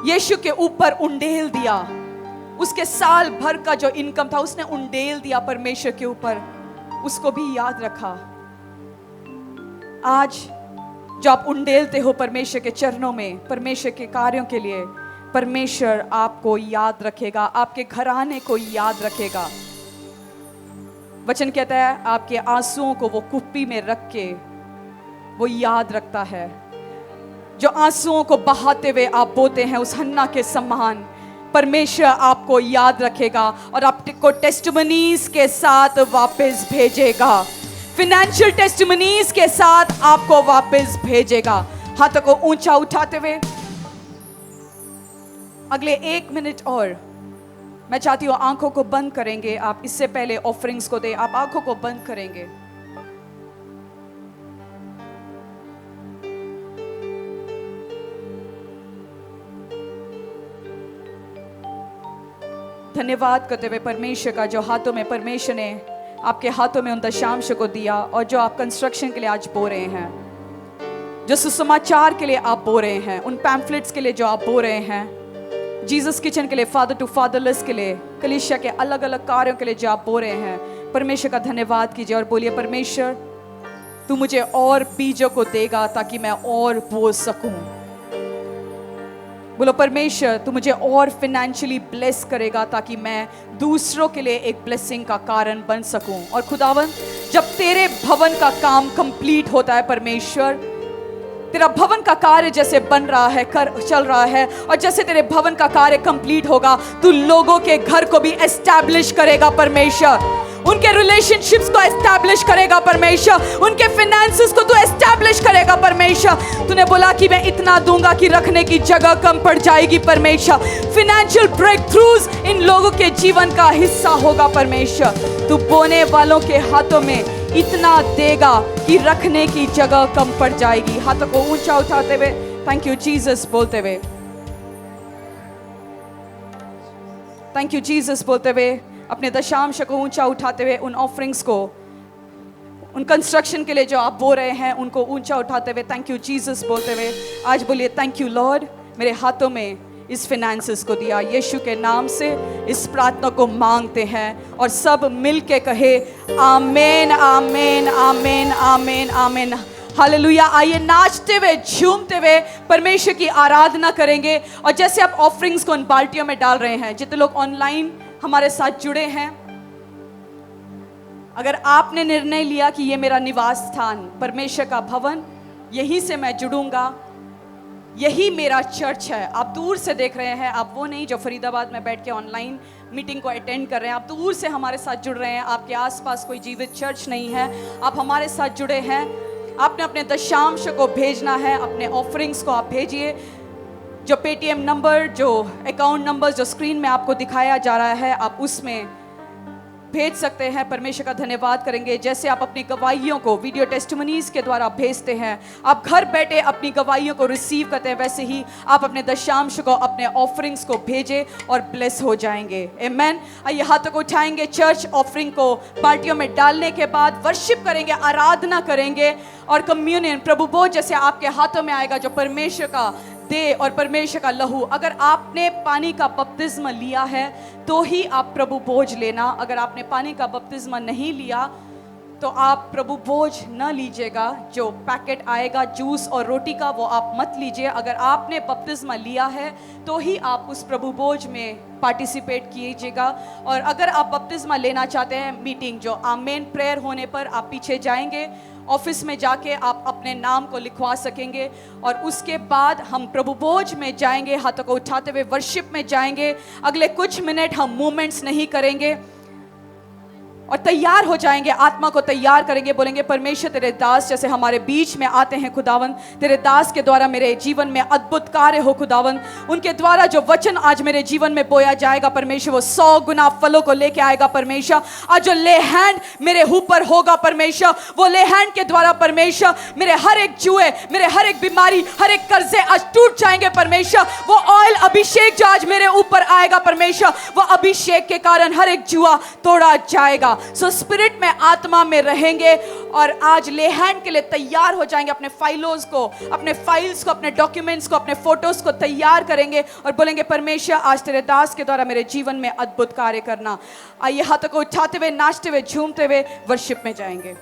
Speaker 1: यीशु के ऊपर उंडेल दिया, उसके साल भर का जो इनकम था उसने उंडेल दिया परमेश्वर के ऊपर, उसको भी याद रखा। आज जो आप उंडेलते हो परमेश्वर के चरणों में, परमेश्वर के कार्यों के लिए, परमेश्वर आपको याद रखेगा, आपके घराने को याद रखेगा। वचन कहता है आपके आंसुओं को वो कुप्पी में रख के वो याद रखता है। जो आंसुओं को बहाते हुए आप बोते हैं उस हन्ना के समान परमेश्वर आपको याद रखेगा और आपको टेस्टिमनीज के साथ वापस भेजेगा, फाइनेंशियल टेस्टिमनीज के साथ आपको वापस भेजेगा। हाथों को ऊंचा उठाते हुए अगले 1 मिनट और मैं चाहती हूं आंखों को बंद करेंगे। आप इससे पहले ऑफरिंग्स को दे, आप आंखों को बंद करेंगे। धन्यवाद करते हुए परमेश्वर का, जो हाथों में परमेश्वर ने आपके हाथों में उन दशांश को दिया और जो आप कंस्ट्रक्शन के लिए आज बो रहे हैं, जो सुसमाचार के लिए आप बो रहे हैं, उन पैम्फलेट्स के लिए जो आप बो रहे हैं, जीसस किचन के लिए, फादर टू फादरलेस के लिए, कलीसिया के अलग अलग कार्यों के लिए जो आप बो रहे हैं, परमेश्वर का धन्यवाद कीजिए और बोलिए परमेश्वर तू मुझे और बीजों को देगा ताकि मैं और बो सकूं। बोलो परमेश्वर तू मुझे और फाइनेंशियली ब्लेस करेगा ताकि मैं दूसरों के लिए एक ब्लेसिंग का कारण बन सकूं। और खुदावन जब तेरे भवन का काम कंप्लीट होता है परमेश्वर, तेरा भवन का कार्य जैसे बन रहा है, चल रहा है, और जैसे तेरे भवन का कार्य कंप्लीट होगा तू लोगों के घर को भी एस्टैब्लिश करेगा परमेश्वर, उनके रिलेशनशिप्स को एस्टैब्लिश करेगा परमेश्वर, उनके फाइनेंसेस को तू एस्टैब्लिश करेगा परमेश्वर। तूने बोला कि मैं इतना दूंगा कि रखने की जगह कम पड़ जाएगी परमेश्वर। फाइनेंशियल ब्रेक थ्रूज इन लोगों के जीवन का हिस्सा होगा परमेश्वर। तू बोने वालों के हाथों में इतना देगा कि रखने की जगह कम पड़ जाएगी। हाथों को ऊंचा उठाते हुए थैंक यू जीसस बोलते हुए, थैंक यू जीसस बोलते हुए, अपने दशांश को ऊंचा उठाते हुए उन ऑफरिंग्स को, उन कंस्ट्रक्शन के लिए जो आप बो रहे हैं उनको ऊंचा उठाते हुए थैंक यू जीसस बोलते हुए आज बोलिए थैंक यू लॉर्ड, मेरे हाथों में इस फाइनेंसेस को दिया। यीशु के नाम से इस प्रार्थना को मांगते हैं और सब मिल के कहे आमीन आमीन आमीन आमीन आमीन हालेलुया। आइए नाचते हुए झूमते हुए परमेश्वर की आराधना करेंगे। और जैसे आप ऑफरिंग्स को उन बाल्टियों में डाल रहे हैं, जितने लोग ऑनलाइन हमारे साथ जुड़े हैं, अगर आपने निर्णय लिया कि ये मेरा निवास स्थान परमेश्वर का भवन, यहीं से मैं जुड़ूंगा, यही मेरा चर्च है। आप दूर से देख रहे हैं, आप वो नहीं जो फरीदाबाद में बैठ के ऑनलाइन मीटिंग को अटेंड कर रहे हैं, आप दूर से हमारे साथ जुड़ रहे हैं, आपके आसपास कोई जीवित चर्च नहीं है, आप हमारे साथ जुड़े हैं। आपने अपने दशांश को भेजना है, अपने ऑफरिंग्स को आप भेजिए। जो पेटीएम नंबर, जो अकाउंट नंबर जो स्क्रीन में आपको दिखाया जा रहा है, आप उसमें भेज सकते हैं। परमेश्वर का धन्यवाद करेंगे। जैसे आप अपनी गवाहियों को वीडियो टेस्टिमनीज के द्वारा भेजते हैं, आप घर बैठे अपनी गवाहियों को रिसीव करते हैं, वैसे ही आप अपने दशांश को, अपने ऑफरिंग्स को भेजें और ब्लेस हो जाएंगे। आमीन। आइए हाथों को उठाएंगे। चर्च ऑफरिंग को बाल्टियों में डालने के बाद वर्शिप करेंगे, आराधना करेंगे और कम्युनियन प्रभु भोज जैसे आपके हाथों में आएगा, जो परमेश्वर का दे और परमेश्वर का लहू। अगर आपने पानी का बपतिस्मा लिया है तो ही आप प्रभु भोज लेना। अगर आपने पानी का बपतिस्मा नहीं लिया तो आप प्रभु भोज न लीजिएगा। जो पैकेट आएगा जूस और रोटी का वो आप मत लीजिए। अगर आपने बपतिस्मा लिया है तो ही आप उस प्रभु भोज में पार्टिसिपेट कीजिएगा। और अगर आप बपतिस्मा लेना चाहते हैं, मीटिंग जो आमेन प्रेयर होने पर आप पीछे जाएंगे, ऑफिस में जाके आप अपने नाम को लिखवा सकेंगे और उसके बाद हम प्रभु भोज में जाएंगे, हाथों को उठाते हुए वर्शिप में जाएंगे। अगले कुछ मिनट हम मूवमेंट्स नहीं करेंगे और तैयार हो जाएंगे, आत्मा को तैयार करेंगे। बोलेंगे परमेश्वर तेरे दास जैसे हमारे बीच में आते हैं खुदावन, तेरे दास के द्वारा मेरे जीवन में अद्भुत कार्य हो खुदावन। उनके द्वारा जो वचन आज मेरे जीवन में बोया जाएगा परमेश्वर, वो 100 गुना फलों को लेके आएगा परमेश्वर। आज जो ले हैंड मेरे ऊपर होगा परमेश्वर, वो ले हैंड के द्वारा परमेश्वर मेरे हर एक जुए, मेरे हर एक बीमारी, हर एक कर्जे आज टूट जाएंगे परमेश्वर। वो ऑयल अभिषेक जो आज मेरे ऊपर आएगा परमेश्वर, वो अभिषेक के कारण हर एक जुआ तोड़ा जाएगा। सो स्पिरिट में, आत्मा में रहेंगे और आज ले हैंड के लिए तैयार हो जाएंगे। अपने फाइलों को, अपने फाइल्स को, अपने डॉक्यूमेंट्स को, अपने फोटोज को तैयार करेंगे और बोलेंगे परमेश्वर आज तेरे दास के द्वारा मेरे जीवन में अद्भुत कार्य करना। आइए हाथों को उठाते हुए, नाचते हुए, झूमते हुए वर्शिप में जाएंगे।